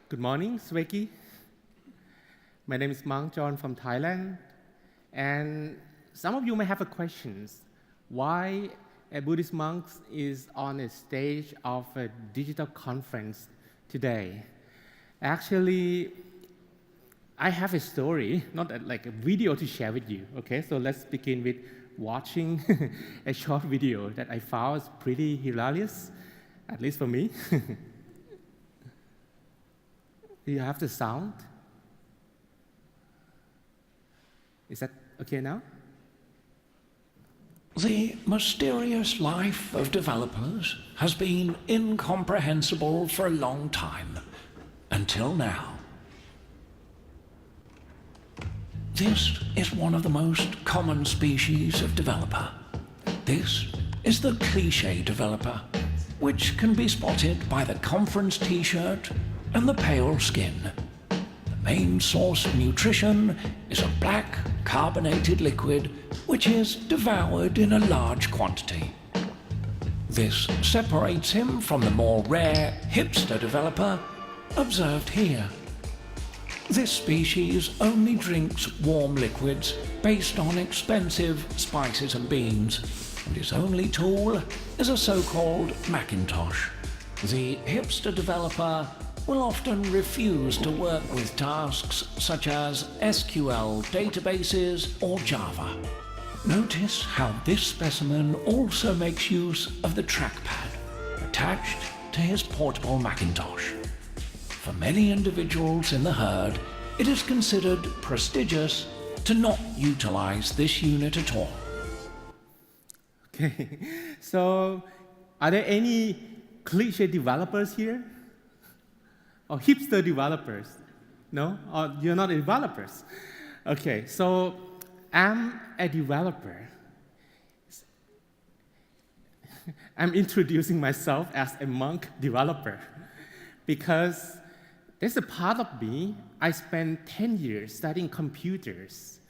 Good morning, Sweki. My name is Mang John from Thailand. And some of you may have a questions. Why a Buddhist monk is on a stage of a digital conference today? Actually, I have a story, not like a video to share with you, okay? So let's begin with watching a short video that I found pretty hilarious, at least for me. Do you have the sound? Is that okay now? The mysterious life of developers has been incomprehensible for a long time, until now. This is one of the most common species of developer. This is the cliché developer, which can be spotted by the conference t-shirt and the pale skin. The main source of nutrition is a black carbonated liquid which is devoured in a large quantity. This separates him from the more rare hipster developer observed here. This species only drinks warm liquids based on expensive spices and beans, and his only tool is a so-called Macintosh. The hipster developer will often refuse to work with tasks such as SQL databases or Java. Notice how this specimen also makes use of the trackpad attached to his portable Macintosh. For many individuals in the herd, it is considered prestigious to not utilize this unit at all. Okay, so are there any cliché developers here? Or hipster developers? No? Or you're not developers? Okay, so I'm a developer. I'm introducing myself as a monk developer because there's a part of me, I spent 10 years studying computers.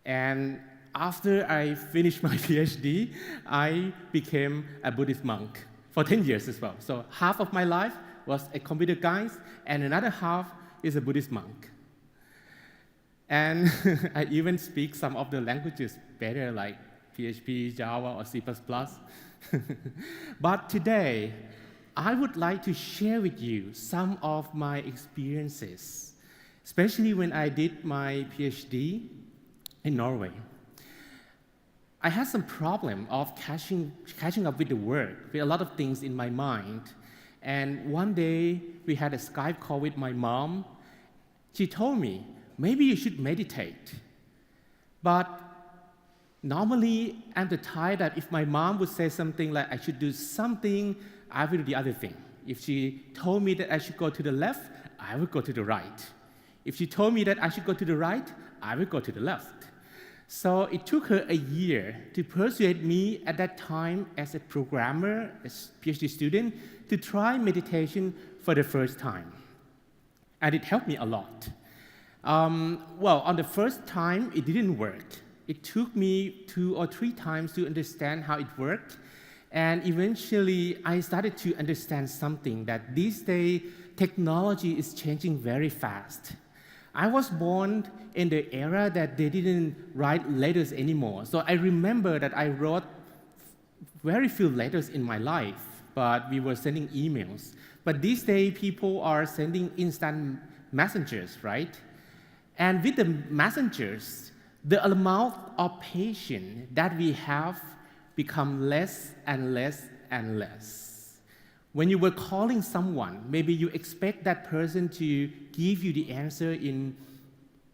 And after I finished my PhD, I became a Buddhist monk for 10 years as well. So half of my life was a computer guy, and another half is a Buddhist monk. And I even speak some of the languages better, like PHP, Java, or C++. But today, I would like to share with you some of my experiences, especially when I did my PhD in Norway. I had some problem of catching up with the work, with a lot of things in my mind. And one day, we had a Skype call with my mom. She told me, maybe you should meditate. But normally, I'm the type that if my mom would say something like I should do something, I will do the other thing. If she told me that I should go to the left, I would go to the right. If she told me that I should go to the right, I would go to the left. So it took her a year to persuade me at that time as a programmer, as a PhD student, to try meditation for the first time. And it helped me a lot. Well, on the first time, it didn't work. It took me 2 or 3 times to understand how it worked. And eventually, I started to understand something that these days, technology is changing very fast. I was born in the era that they didn't write letters anymore. So I remember that I wrote very few letters in my life, but we were sending emails. But these days, people are sending instant messengers, right? And with the messengers, the amount of patience that we have become less and less and less. When you were calling someone, maybe you expect that person to give you the answer in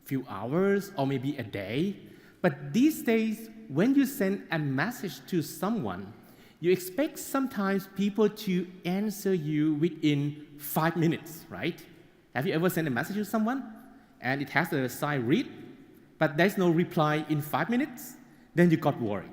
a few hours or maybe a day. But these days, when you send a message to someone, you expect sometimes people to answer you within 5 minutes, right? Have you ever sent a message to someone and it has a sign read, but there's no reply in 5 minutes? Then you got worried.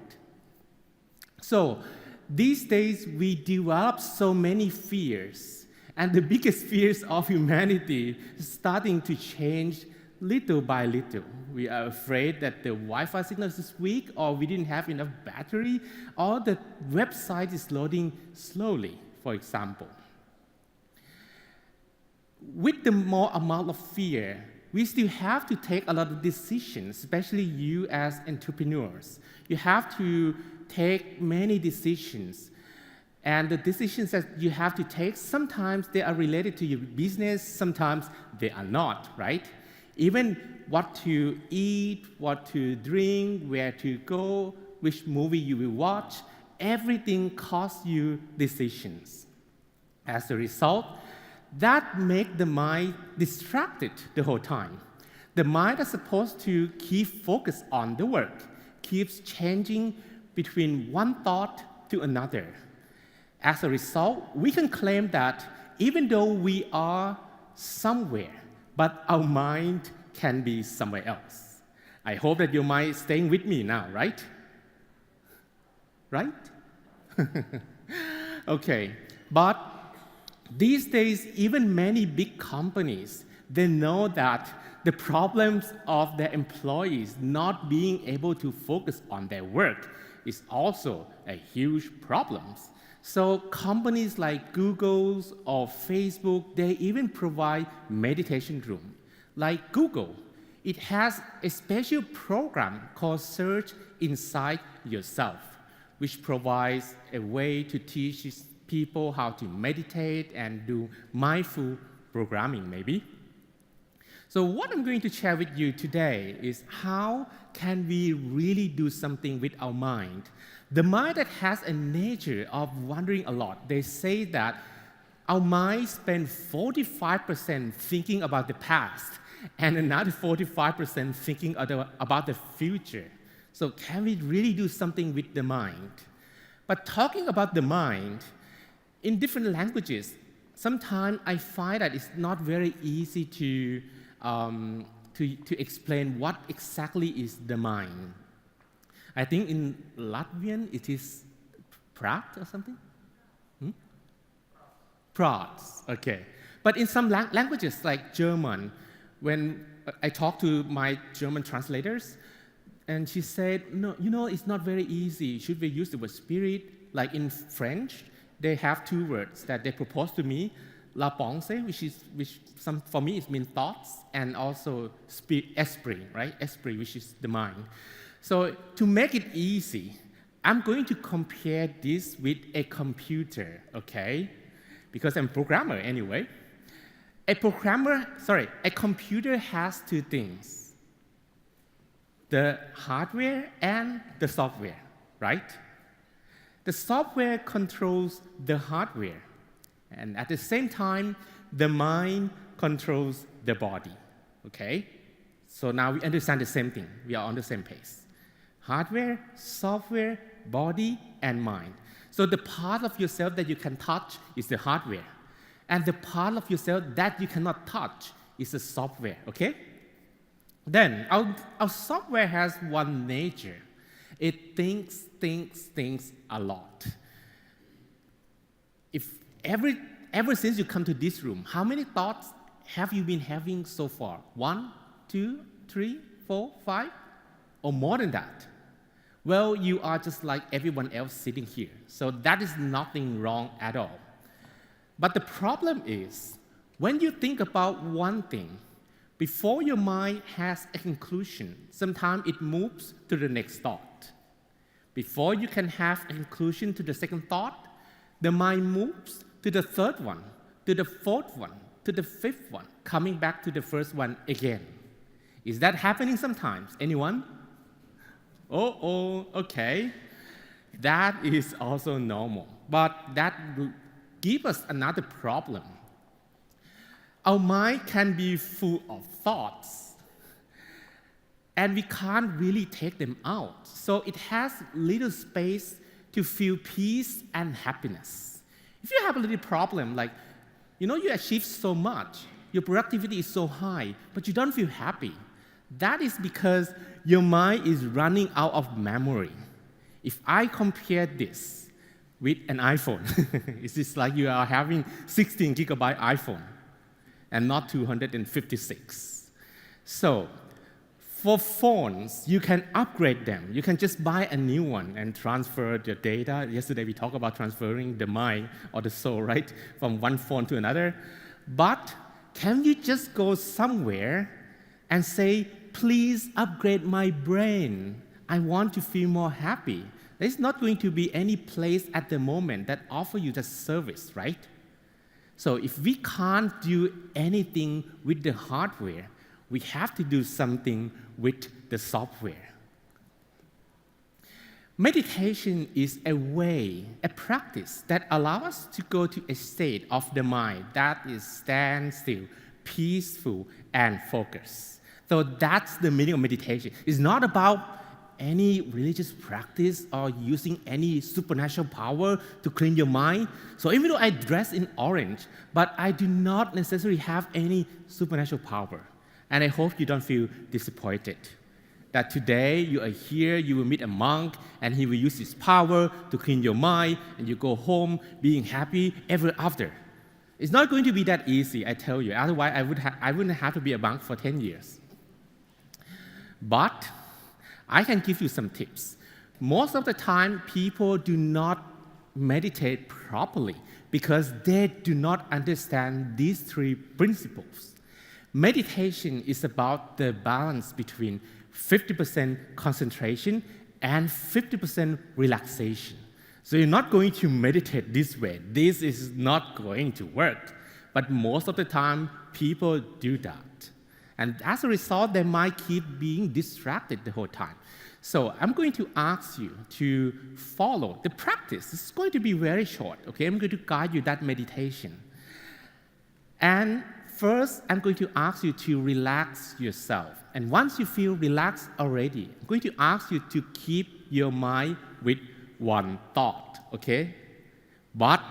So these days, we develop so many fears, and the biggest fears of humanity is starting to change little by little. We are afraid that the Wi-Fi signal is weak, or we didn't have enough battery, or the website is loading slowly, for example. with the more amount of fear, we still have to take a lot of decisions, especially you as entrepreneurs. You have to take many decisions. And the decisions that you have to take, sometimes they are related to your business, sometimes they are not, right? Even what to eat, what to drink, where to go, which movie you will watch, everything costs you decisions. As a result, that makes the mind distracted the whole time. The mind is supposed to keep focused on the work, keeps changing between one thought to another. As a result, we can claim that even though we are somewhere, but our mind can be somewhere else. I hope that your mind is staying with me now, right? Right? Okay, but these days, even many big companies, they know that the problems of their employees not being able to focus on their work is also a huge problem. So companies like Google or Facebook, they even provide meditation room. Like Google, it has a special program called Search Inside Yourself, which provides a way to teach people how to meditate and do mindful programming, maybe. So what I'm going to share with you today is how can we really do something with our mind. The mind that has a nature of wandering a lot. They say that our mind spends 45% thinking about the past and another 45% thinking about the future. So can we really do something with the mind? But talking about the mind, in different languages, sometimes I find that it's not very easy to explain what exactly is the mind. I think in Latvian it is Prat or something? Prat, okay. But in some languages like German, when I talk to my German translators, and she said, no, it's not very easy. Should we use the word spirit? Like in French, they have two words that they propose to me, la pensée, which for me it means thoughts, and also esprit, right? Esprit, which is the mind. So to make it easy, I'm going to compare this with a computer, okay? Because I'm a programmer anyway. A computer has two things, the hardware and the software, right? The software controls the hardware, and at the same time, the mind controls the body, okay? So now we understand the same thing. We are on the same page. Hardware, software, body, and mind. So the part of yourself that you can touch is the hardware, and the part of yourself that you cannot touch is the software, okay? Then, our software has one nature. It thinks a lot. Ever since you come to this room, how many thoughts have you been having so far? 1, 2, 3, 4, 5, or more than that? Well, you are just like everyone else sitting here. So that is nothing wrong at all. But the problem is, when you think about one thing, before your mind has a conclusion, sometimes it moves to the next thought. Before you can have a conclusion to the second thought, the mind moves to the third one, to the fourth one, to the fifth one, coming back to the first one again. Is that happening sometimes? Anyone? Okay. That is also normal. But that will give us another problem. Our mind can be full of thoughts, and we can't really take them out. So it has little space to feel peace and happiness. If you have a little problem, like, you achieve so much, your productivity is so high, but you don't feel happy, that is because your mind is running out of memory. If I compare this with an iPhone, it's just like you are having 16 gigabyte iPhone and not 256. So for phones, you can upgrade them. You can just buy a new one and transfer the data. Yesterday we talked about transferring the mind or the soul, right, from one phone to another. But can you just go somewhere and say, please upgrade my brain. I want to feel more happy. There's not going to be any place at the moment that offer you the service, right? So if we can't do anything with the hardware, we have to do something with the software. Meditation is a way, a practice that allows us to go to a state of the mind that is standstill, peaceful, and focused. So that's the meaning of meditation. It's not about any religious practice or using any supernatural power to clean your mind. So even though I dress in orange, but I do not necessarily have any supernatural power. And I hope you don't feel disappointed that today you are here, you will meet a monk, and he will use his power to clean your mind, and you go home being happy ever after. It's not going to be that easy, I tell you. Otherwise, I wouldn't have to be a monk for 10 years. But I can give you some tips. Most of the time, people do not meditate properly because they do not understand these three principles. Meditation is about the balance between 50% concentration and 50% relaxation. So you're not going to meditate this way. This is not going to work. But most of the time, people do that. And as a result, they might keep being distracted the whole time. So I'm going to ask you to follow the practice. It's going to be very short, okay? I'm going to guide you that meditation. And first, I'm going to ask you to relax yourself. And once you feel relaxed already, I'm going to ask you to keep your mind with one thought, okay? But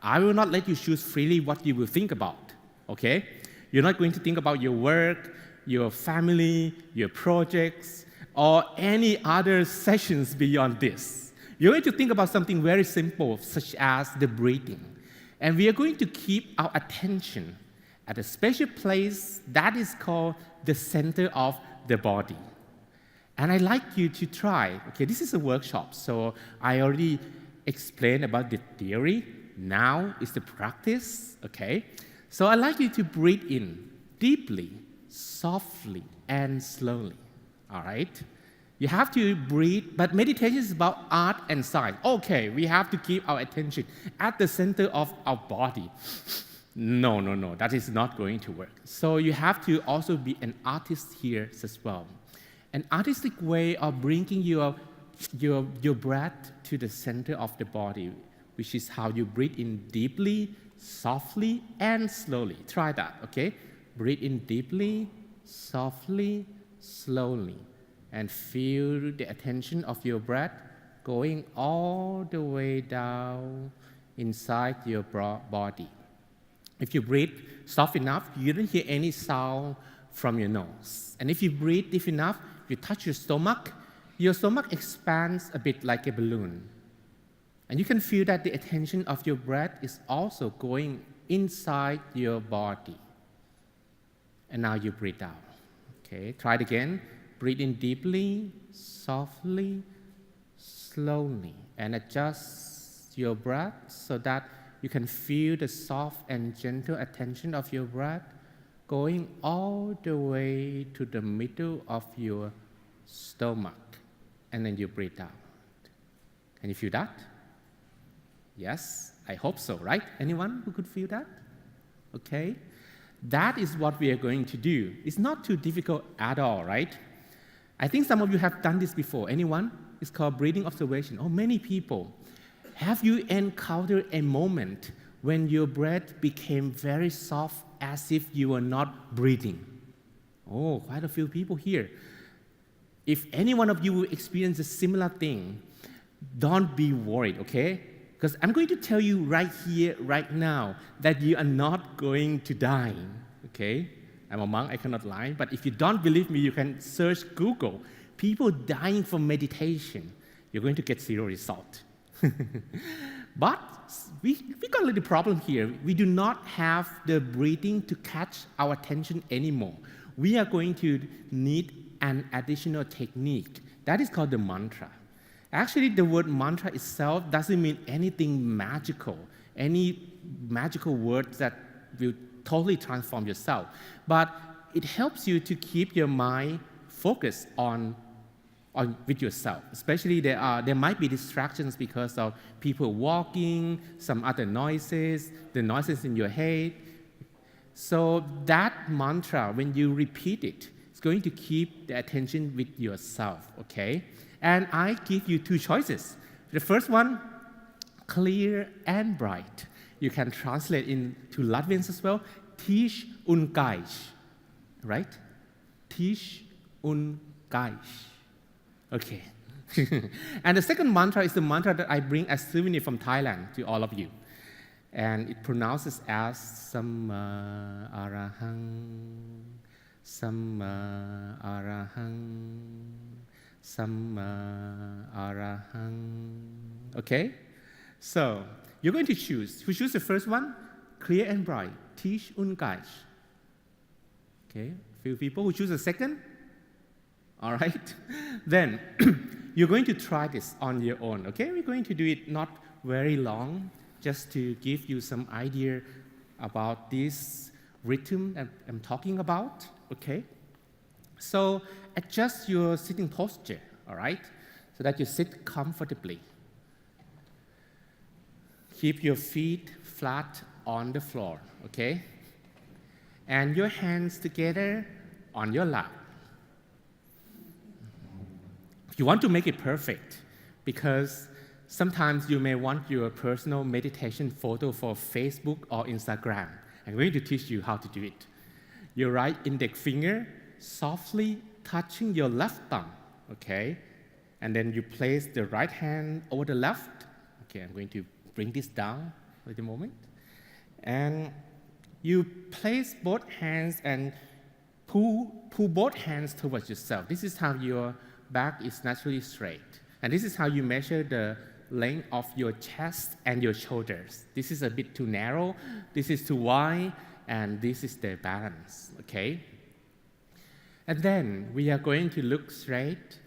I will not let you choose freely what you will think about, okay? You're not going to think about your work, your family, your projects, or any other sessions beyond this. You're going to think about something very simple, such as the breathing. And we are going to keep our attention at a special place that is called the center of the body. And I'd like you to try, okay, this is a workshop, so I already explained about the theory. Now is the practice, okay? So I'd like you to breathe in deeply, softly, and slowly, all right? You have to breathe, but meditation is about art and science. Okay, we have to keep our attention at the center of our body. No, that is not going to work. So you have to also be an artist here as well. An artistic way of bringing your breath to the center of the body, which is how you breathe in deeply, softly, and slowly. Try that, okay? Breathe in deeply, softly, slowly, and feel the attention of your breath going all the way down inside your body. If you breathe soft enough, you don't hear any sound from your nose. And if you breathe deep enough, you touch your stomach expands a bit like a balloon. And you can feel that the attention of your breath is also going inside your body. And now you breathe out. Okay, try it again. Breathe in deeply, softly, slowly, and adjust your breath so that you can feel the soft and gentle attention of your breath going all the way to the middle of your stomach. And then you breathe out. Can you feel that? Yes, I hope so, right? Anyone who could feel that? Okay. That is what we are going to do. It's not too difficult at all, right? I think some of you have done this before. Anyone? It's called breathing observation. Oh, many people. Have you encountered a moment when your breath became very soft as if you were not breathing? Oh, quite a few people here. If any one of you will experience a similar thing, don't be worried, okay? Because I'm going to tell you right here, right now, that you are not going to die, okay? I'm a monk, I cannot lie, but if you don't believe me, you can search Google. People dying from meditation. You're going to get zero result. But we got a little problem here. We do not have the breathing to catch our attention anymore. We are going to need an additional technique. That is called the mantra. Actually, the word mantra itself doesn't mean anything magical, any magical words that will totally transform yourself. But it helps you to keep your mind focused on with yourself. Especially there might be distractions because of people walking, some other noises, the noises in your head. So that mantra, when you repeat it, it's going to keep the attention with yourself, okay? And I give you two choices. The first one, clear and bright. You can translate into Latvians as well. Tieši un gaišs, right? Tieši un gaišs. Okay. And the second mantra is the mantra that I bring as souvenir from Thailand to all of you. And it pronounces as Samma Arahang, Samma Arahang, Samma Arahang. Okay? So, you're going to choose. Who choose the first one? Clear and bright. Tieši un gaišs. Okay? Few people who choose the second? All right? Then, you're going to try this on your own, okay? We're going to do it not very long, just to give you some idea about this rhythm that I'm talking about, okay? So, adjust your sitting posture, all right? So that you sit comfortably. Keep your feet flat on the floor, okay? And your hands together on your lap. You want to make it perfect because sometimes you may want your personal meditation photo for Facebook or Instagram. I'm going to teach you how to do it. Your right index finger softly touching your left thumb, okay? And then you place the right hand over the left. Okay, I'm going to bring this down for the moment. And you place both hands and pull both hands towards yourself. This is how your back is naturally straight. And this is how you measure the length of your chest and your shoulders. This is a bit too narrow, this is too wide, and this is the balance, okay? And then we are going to look straight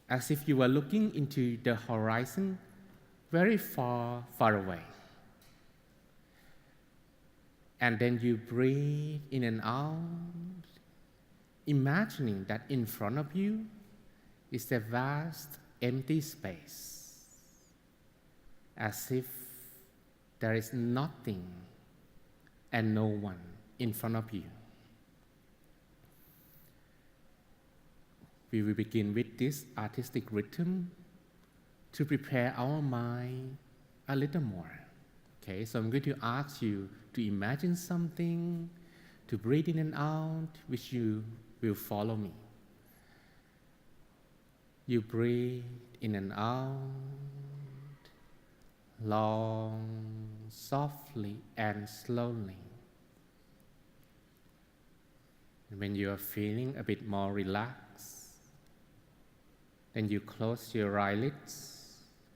as if you were looking into the horizon very far, far away. And then you breathe in and out, imagining that in front of you is a vast empty space, as if there is nothing and no one in front of you. We will begin with this artistic rhythm to prepare our mind a little more. Okay, so I'm going to ask you to imagine something, to breathe in and out, which you will follow me. You breathe in and out, long, softly, and slowly. And when you are feeling a bit more relaxed, then you close your eyelids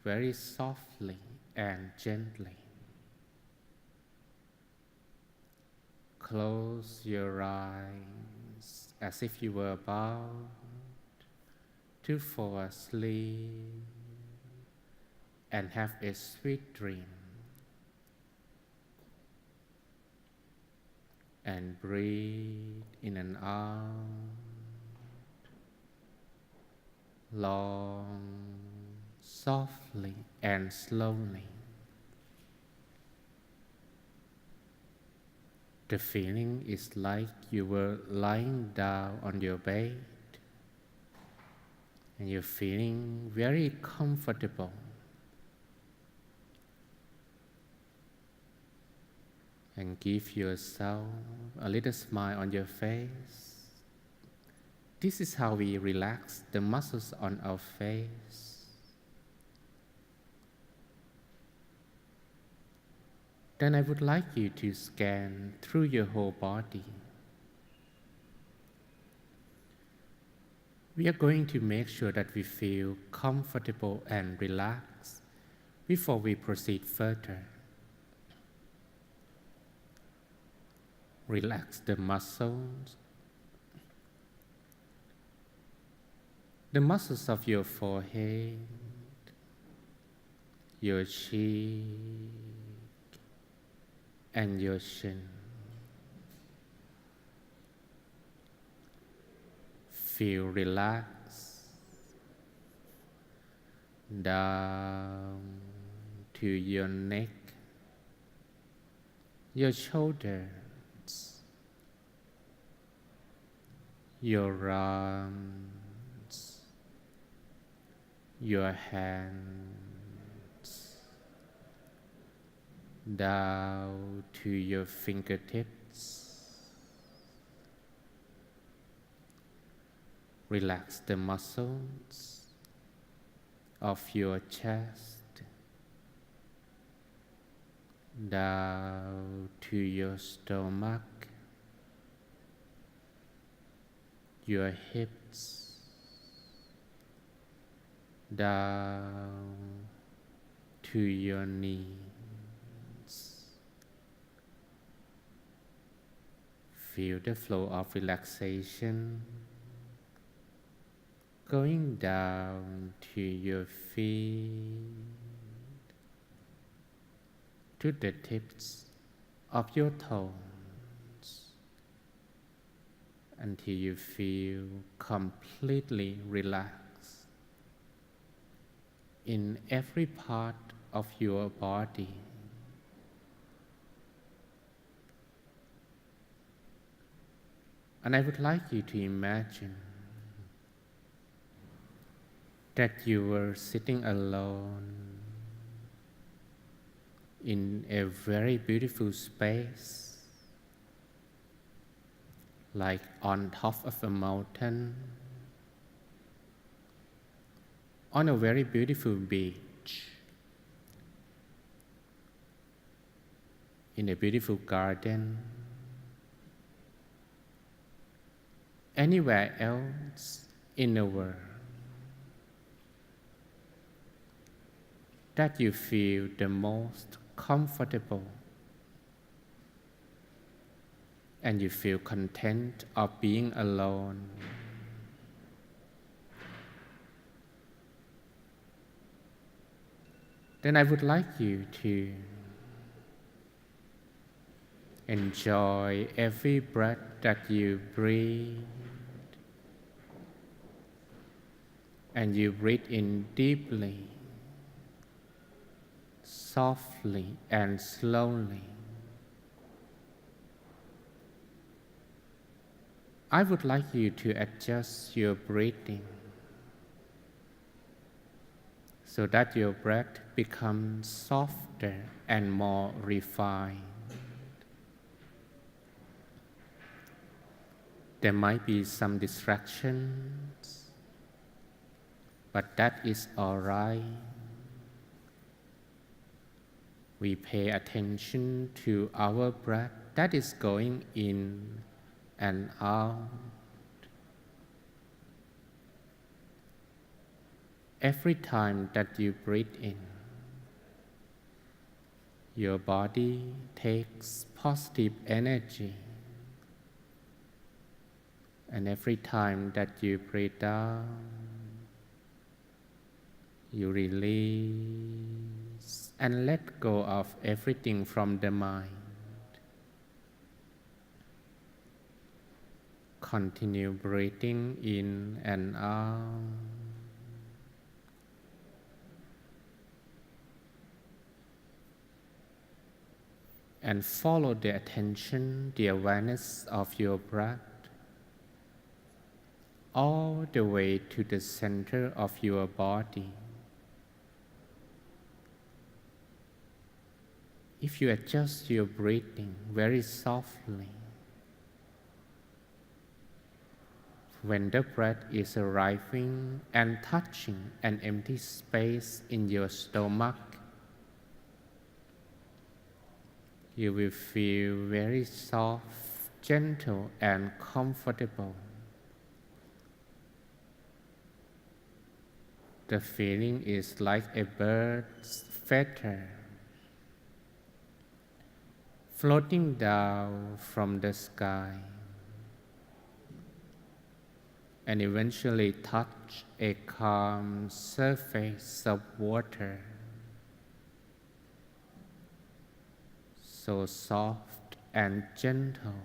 very softly and gently. Close your eyes as if you were about to fall asleep and have a sweet dream. And breathe in and out, long, softly and slowly. The feeling is like you were lying down on your bed and you're feeling very comfortable. And give yourself a little smile on your face. This is how we relax the muscles on our face. Then I would like you to scan through your whole body. We are going to make sure that we feel comfortable and relaxed before we proceed further. Relax the muscles of your forehead, your cheek, and your chin. feel relaxed down to your neck, your shoulders, your arms, your hands, down to your fingertips. Relax the muscles of your chest, down to your stomach, your hips, down to your knees. Feel the flow of relaxation going down to your feet, to the tips of your toes, until you feel completely relaxed in every part of your body. And I would like you to imagine that you were sitting alone in a very beautiful space, like on top of a mountain, on a very beautiful beach, in a beautiful garden, anywhere else in the world, that you feel the most comfortable and you feel content of being alone. Then I would like you to enjoy every breath that you breathe, and you breathe in deeply, softly and slowly. I would like you to adjust your breathing so that your breath becomes softer and more refined. There might be some distractions, but that is all right. We pay attention to our breath that is going in and out. Every time that you breathe in, your body takes positive energy. And every time that you breathe out, you release and let go of everything from the mind. Continue breathing in and out. And follow the attention, the awareness of your breath all the way to the center of your body. If you adjust your breathing very softly, when the breath is arriving and touching an empty space in your stomach, you will feel very soft, gentle, and comfortable. The feeling is like a bird's feather floating down from the sky and eventually touch a calm surface of water, so soft and gentle.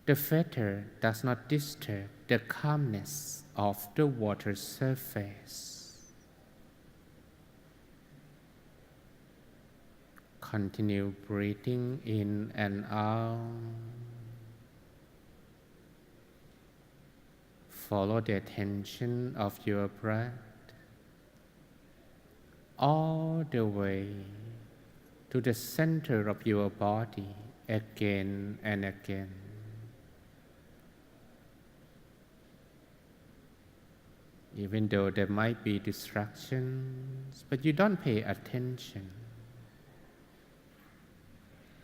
The feather does not disturb the calmness of the water surface. Continue breathing in and out. Follow the attention of your breath all the way to the center of your body again and again. Even though there might be distractions, but you don't pay attention.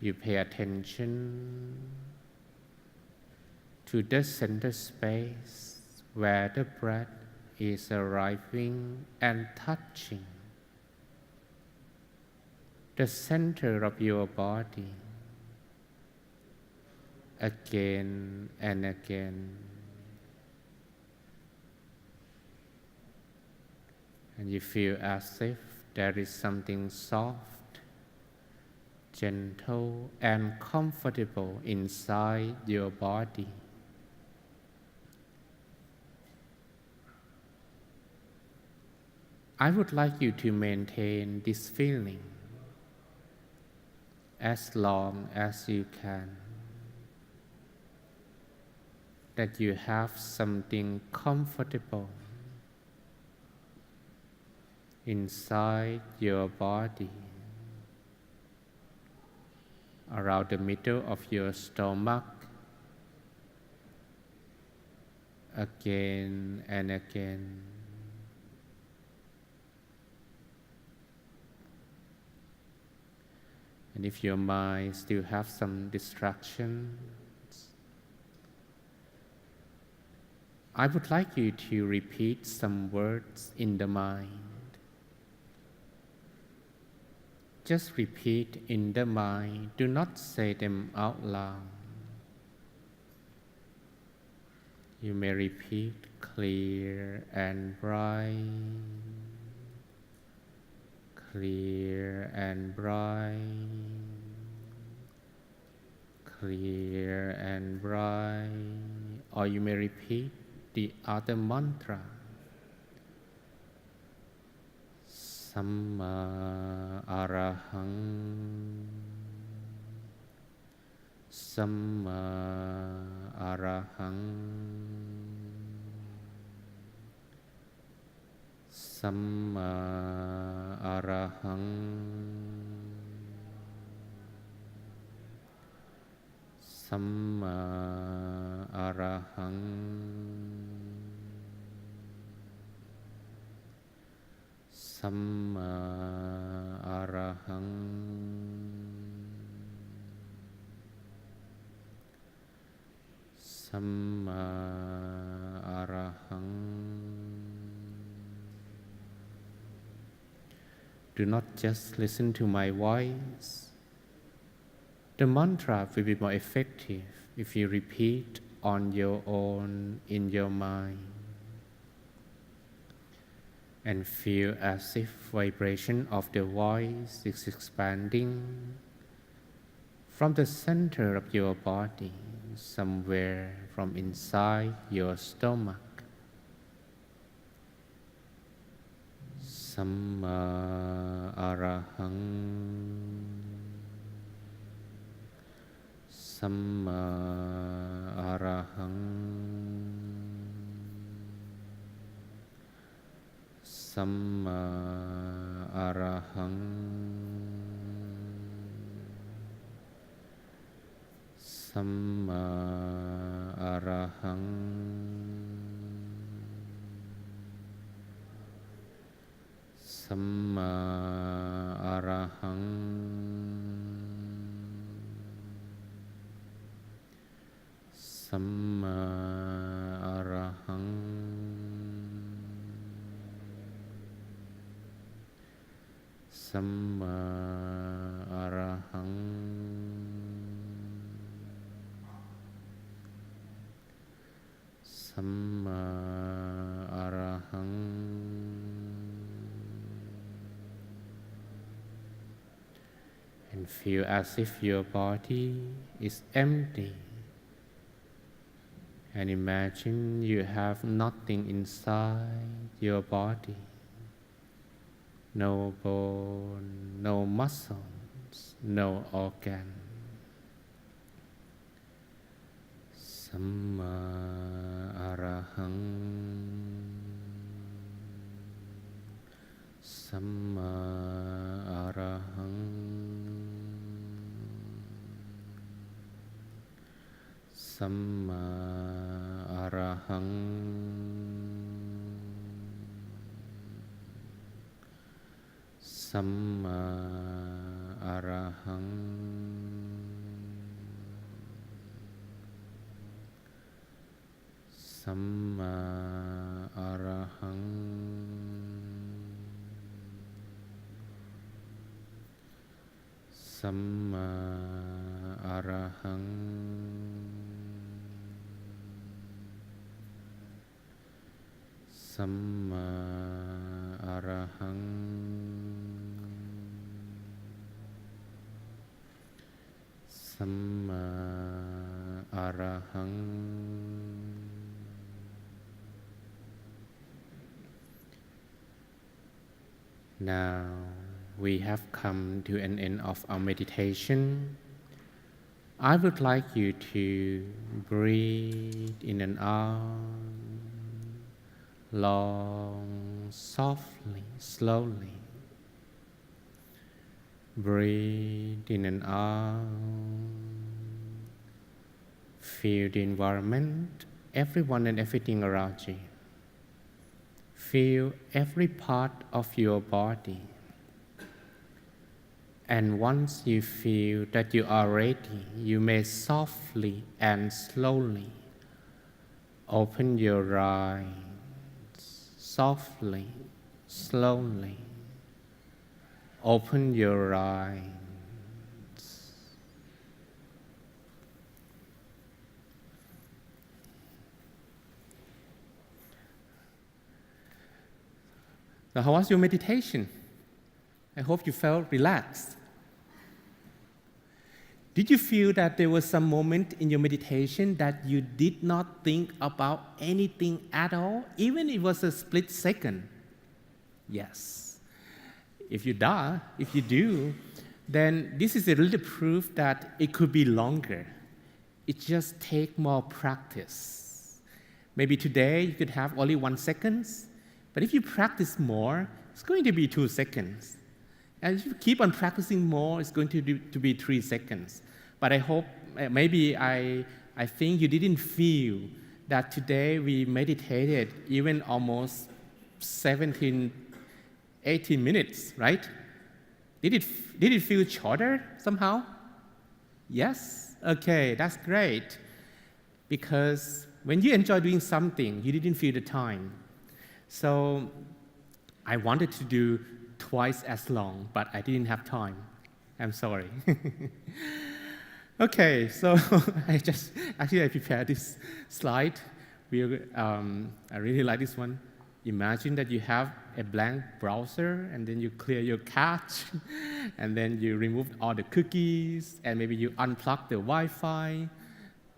You pay attention to the center space where the breath is arriving and touching the center of your body again and again. And you feel as if there is something soft, gentle, and comfortable inside your body. I would like you to maintain this feeling as long as you can, that you have something comfortable inside your body, around the middle of your stomach, again and again. And if your mind still have some distractions, I would like you to repeat some words in the mind. Just repeat in the mind, do not say them out loud. You may repeat clear and bright, clear and bright, clear and bright. Or you may repeat the other mantra. Samma Arahang, Samma Arahang, Samma Arahang, Samma Arahang, Samma Arahang, Samma Arahang. Do not just listen to my voice. The mantra will be more effective if you repeat on your own in your mind and feel as if vibration of the voice is expanding from the center of your body, somewhere from inside your stomach. Samma Arahang, Samma Arahang, Samma Arahang, Samma Arahang, Samma Arahang, Samma Arahang, Samma Arahang, Samma Arahang, and feel as if your body is empty And imagine you have nothing inside your body. No bone, no muscles, no organ. Samma Arahang. Samma Arahang. Samma Arahang. Samma Arahang. Samma Arahang. Samma Arahang. Samma Arahang. Samma Arahang. Now we have come to an end of our meditation. I would like you to breathe in and out, long, softly, slowly. Breathe in and out. Feel the environment, everyone and everything around you. Feel every part of your body. And once you feel that you are ready, you may softly and slowly open your eyes, softly, slowly. Open your eyes. So how was your meditation? I hope you felt relaxed. Did you feel that there was some moment in your meditation that you did not think about anything at all, even if it was a split second? Yes. If you do, then this is a little proof that it could be longer. It just takes more practice. Maybe today you could have only 1 second, but if you practice more, it's going to be 2 seconds. And if you keep on practicing more, it's going to be 3 seconds. But I hope, I think you didn't feel that today we meditated even almost 17, 18 minutes, right? Did it feel shorter somehow? Yes? Okay, that's great. Because when you enjoy doing something, you didn't feel the time. So I wanted to do twice as long, but I didn't have time. I'm sorry. Okay, so I prepared this slide. I really like this one. Imagine that you have a blank browser, and then you clear your cache, and then you remove all the cookies, and maybe you unplug the Wi-Fi,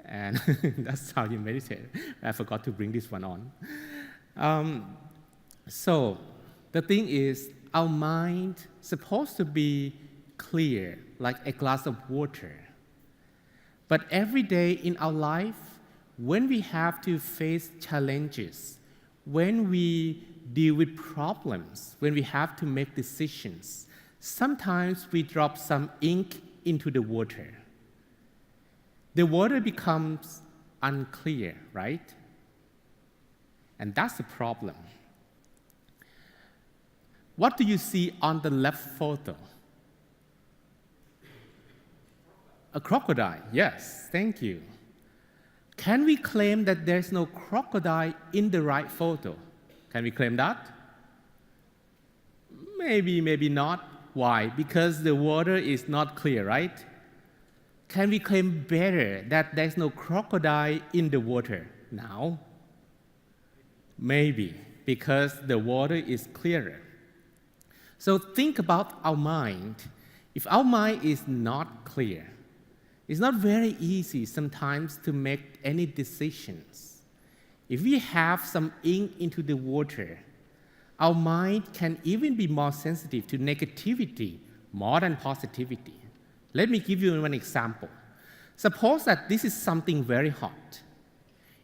and that's how you meditate. I forgot to bring this one on. So the thing is, our mind supposed to be clear, like a glass of water. But every day in our life, when we have to face challenges, when we deal with problems, when we have to make decisions, sometimes we drop some ink into the water. The water becomes unclear, right? And that's the problem. What do you see on the left photo? A crocodile, yes, thank you. Can we claim that there's no crocodile in the right photo? Can we claim that? Maybe, maybe not. Why? Because the water is not clear, right? Can we claim better that there's no crocodile in the water now? Maybe, because the water is clearer. So think about our mind. If our mind is not clear, it's not very easy sometimes to make any decisions. If we have some ink into the water, our mind can even be more sensitive to negativity more than positivity. Let me give you one example. Suppose that this is something very hot.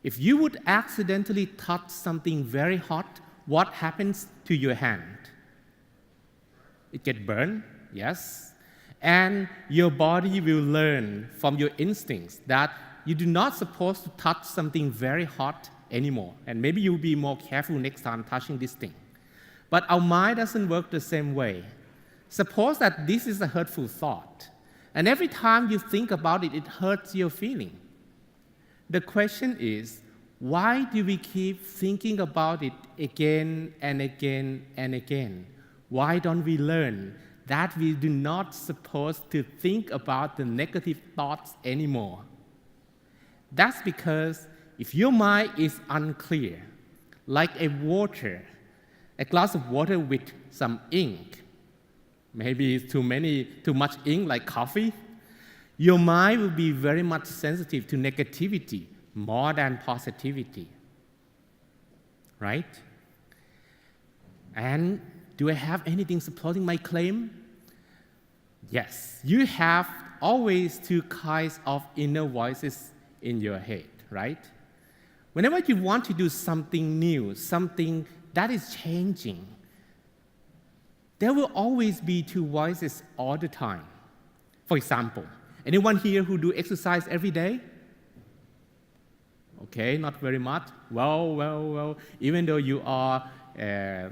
If you would accidentally touch something very hot, what happens to your hand? It gets burned, yes. And your body will learn from your instincts that you do not supposed to touch something very hot anymore. And maybe you'll be more careful next time touching this thing. But our mind doesn't work the same way. Suppose that this is a hurtful thought. And every time you think about it, it hurts your feeling. The question is, why do we keep thinking about it again and again and again? Why don't we learn that we do not supposed to think about the negative thoughts anymore? That's because if your mind is unclear, like a glass of water with some ink, maybe it's too much ink like coffee, your mind will be very much sensitive to negativity more than positivity, right? And do I have anything supporting my claim? Yes, you have always two kinds of inner voices in your head, right? Whenever you want to do something new, something that is changing, there will always be two voices all the time. For example, anyone here who do exercise every day? Okay, not very much. Well, even though you are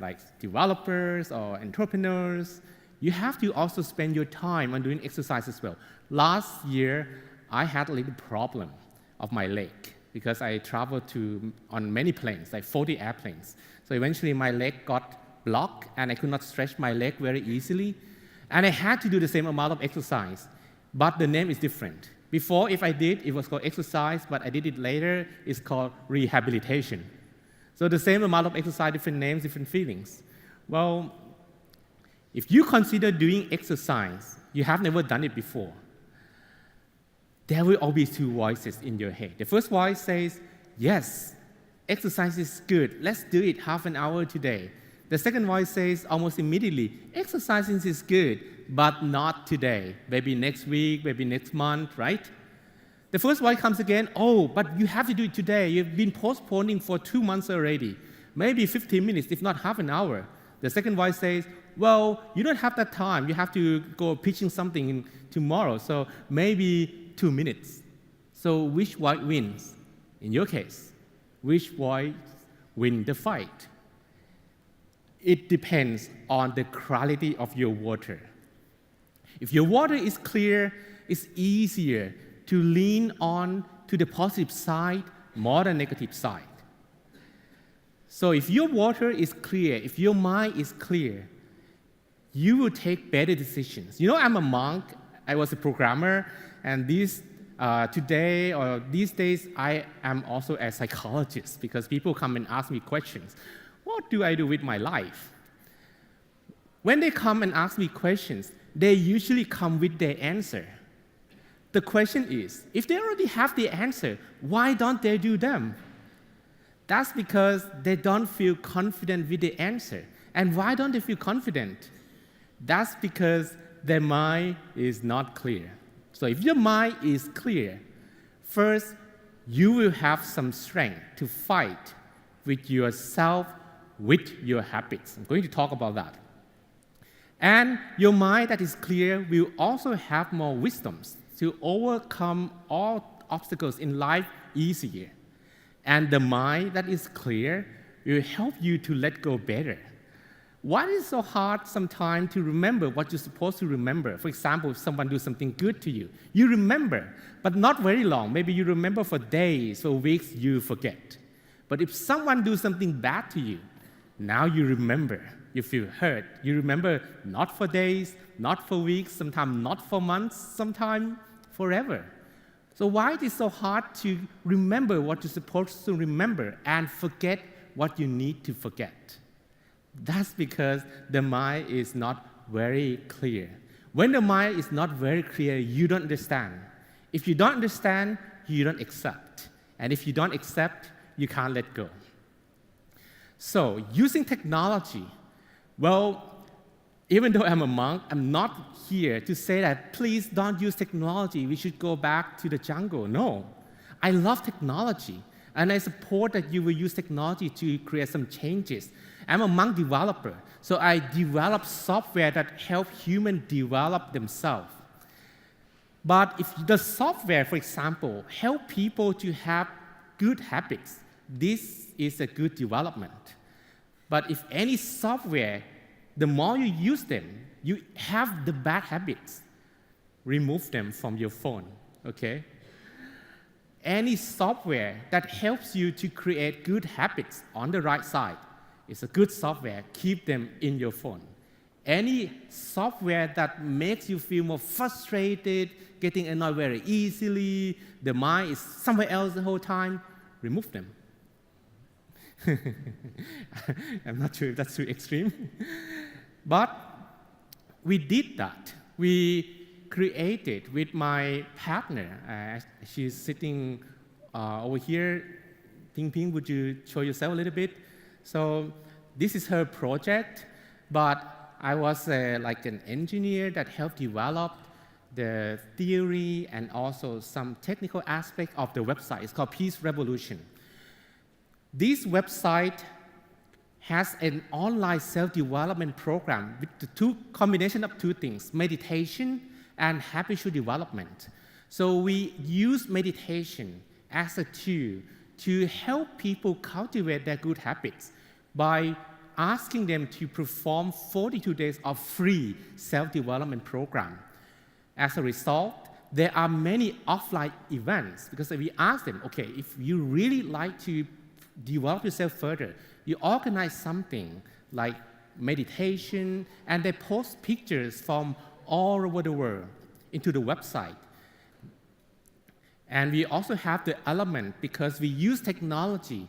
like developers or entrepreneurs, you have to also spend your time on doing exercise as well. Last year, I had a little problem of my leg because I traveled on many planes, like 40 airplanes. So eventually my leg got blocked and I could not stretch my leg very easily. And I had to do the same amount of exercise, but the name is different. Before, if I did, it was called exercise, but I did it later, it's called rehabilitation. So the same amount of exercise, different names, different feelings. Well, if you consider doing exercise, you have never done it before, there will always be two voices in your head. The first voice says, yes, exercise is good, let's do it half an hour today. The second voice says almost immediately, exercising is good, but not today. Maybe next week, maybe next month, right? The first voice comes again, oh, but you have to do it today. You've been postponing for 2 months already. Maybe 15 minutes, if not half an hour. The second voice says, well, you don't have that time. You have to go pitching something tomorrow, so maybe 2 minutes. So which voice wins? In your case, which voice wins the fight? It depends on the quality of your water. If your water is clear, it's easier to lean on to the positive side more than negative side. So if your water is clear, if your mind is clear, you will take better decisions. You know, I'm a monk, I was a programmer, and today or these days, I am also a psychologist because people come and ask me questions. What do I do with my life? When they come and ask me questions, they usually come with their answer. The question is, if they already have the answer, why don't they do them? That's because they don't feel confident with the answer. And why don't they feel confident? That's because their mind is not clear. So if your mind is clear, first, you will have some strength to fight with yourself, with your habits. I'm going to talk about that. And your mind that is clear will also have more wisdoms to overcome all obstacles in life easier. And the mind that is clear will help you to let go better. Why is it so hard sometimes to remember what you're supposed to remember? For example, if someone does something good to you, you remember, but not very long. Maybe you remember for days or weeks, you forget. But if someone does something bad to you, now you remember, you feel hurt. You remember not for days, not for weeks, sometimes not for months, sometimes forever. So why is it so hard to remember what you're supposed to remember and forget what you need to forget? That's because the mind is not very clear. When the mind is not very clear, you don't understand. If you don't understand, you don't accept. And if you don't accept, you can't let go. So, using technology, well, even though I'm a monk, I'm not here to say that please don't use technology, we should go back to the jungle. No, I love technology, and I support that you will use technology to create some changes. I'm a monk developer, so I develop software that help humans develop themselves. But if the software, for example, help people to have good habits, this is a good development. But if any software, the more you use them, you have the bad habits, remove them from your phone, okay? Any software that helps you to create good habits on the right side is a good software, keep them in your phone. Any software that makes you feel more frustrated, getting annoyed very easily, the mind is somewhere else the whole time, remove them. I'm not sure if that's too extreme. But we did that. We created with my partner. She's sitting over here. Ping Ping, would you show yourself a little bit? So this is her project, but I was like an engineer that helped develop the theory and also some technical aspect of the website. It's called Peace Revolution. This website has an online self-development program with the combination of two things, meditation and habitual development. So we use meditation as a tool to help people cultivate their good habits by asking them to perform 42 days of free self-development program. As a result, there are many offline events because we ask them, okay, if you really like to develop yourself further, you organize something like meditation, and they post pictures from all over the world into the website. And we also have the element, because we use technology,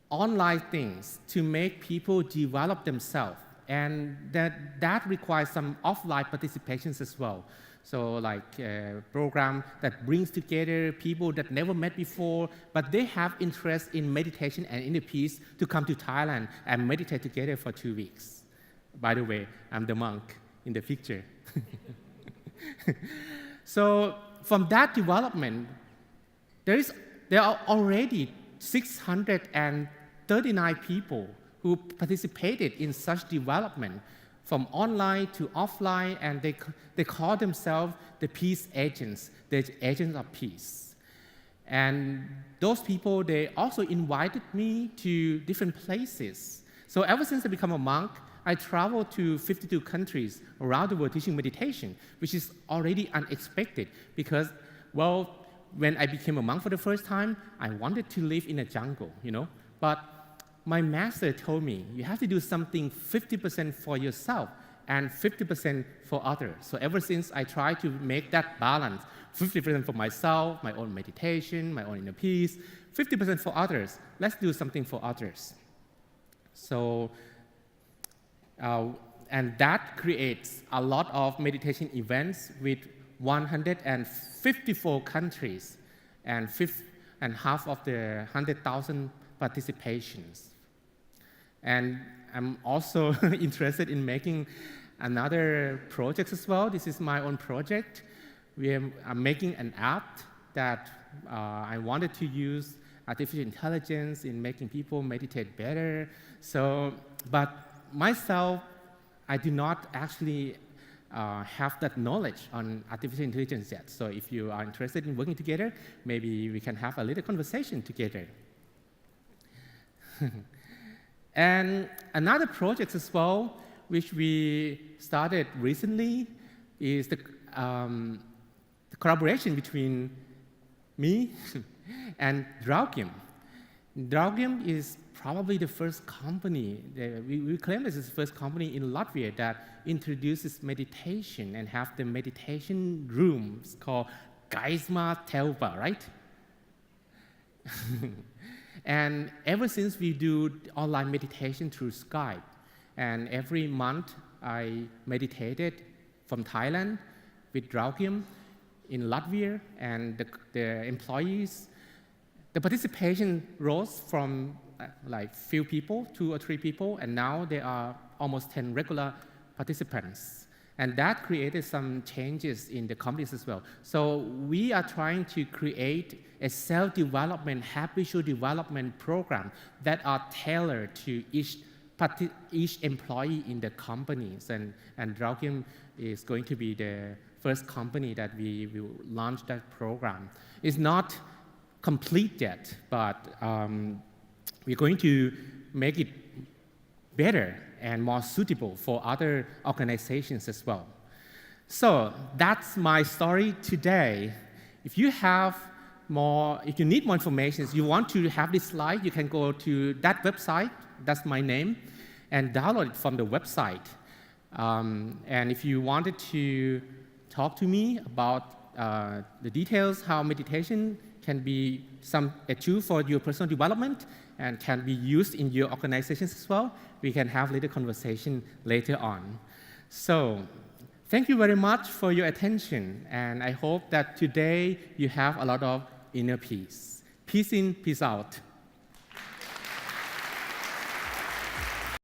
online things, to make people develop themselves. And that requires some offline participations as well. So like a program that brings together people that never met before, but they have interest in meditation and inner peace to come to Thailand and meditate together for 2 weeks. By the way, I'm the monk in the picture. So from that development, there are already 639 people who participated in such development, from online to offline, and they call themselves the peace agents, the agents of peace. And those people, they also invited me to different places. So ever since I become a monk, I traveled to 52 countries around the world teaching meditation, which is already unexpected because, well, when I became a monk for the first time, I wanted to live in a jungle, but my master told me, you have to do something 50% for yourself and 50% for others. So ever since, I try to make that balance, 50% for myself, my own meditation, my own inner peace, 50% for others. Let's do something for others. So, and that creates a lot of meditation events with 154 countries and half of the 100,000 participations. And I'm also interested in making another project as well. This is my own project. I'm making an app that I wanted to use artificial intelligence in making people meditate better. So, but myself, I do not actually have that knowledge on artificial intelligence yet. So if you are interested in working together, maybe we can have a little conversation together. And another project as well, which we started recently, is the collaboration between me and Draugiem. Draugiem is probably the first company, we claim this is the first company in Latvia that introduces meditation and have the meditation rooms called Gaisma Telpa, right? And ever since we do online meditation through Skype, and every month I meditated from Thailand with Draugiem in Latvia, and the employees, the participation rose from like few people, 2 or 3 people, and now there are almost 10 regular participants. And that created some changes in the companies as well. So we are trying to create a self-development, habitual development program that are tailored to each employee in the companies. And Draukim is going to be the first company that we will launch that program. It's not complete yet, but we're going to make it better and more suitable for other organizations as well. So that's my story today. If you need more information, if you want to have this slide, you can go to that website, that's my name, and download it from the website. And if you wanted to talk to me about the details, how meditation can be a tool for your personal development and can be used in your organizations as well, we can have a little conversation later on. So thank you very much for your attention, and I hope that today you have a lot of inner peace. Peace in, peace out.